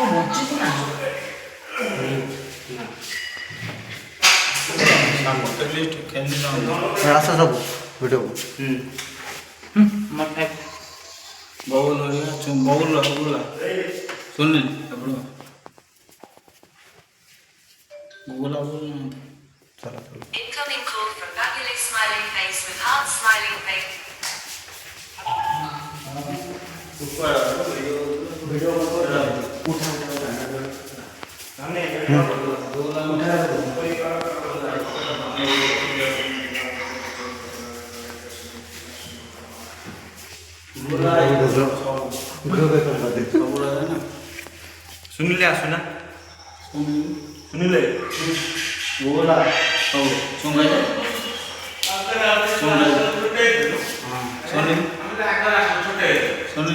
ବଞ୍ଚିଛି ନା ଆସ ସବୁ ଭିଡ଼ିଓ ମତେ ବବୁଲ ବବୁଲ ବବୁଲ ଶୁଣିଲି ଆପଣ ବବୁଲ ବବୁଲ ଚାଲ ଚାଲ Incoming call from fabulous smiling face with heart smiling face. सुनिले आसुना सुनिले बोला हो सुनले सुनले सुनले सुनले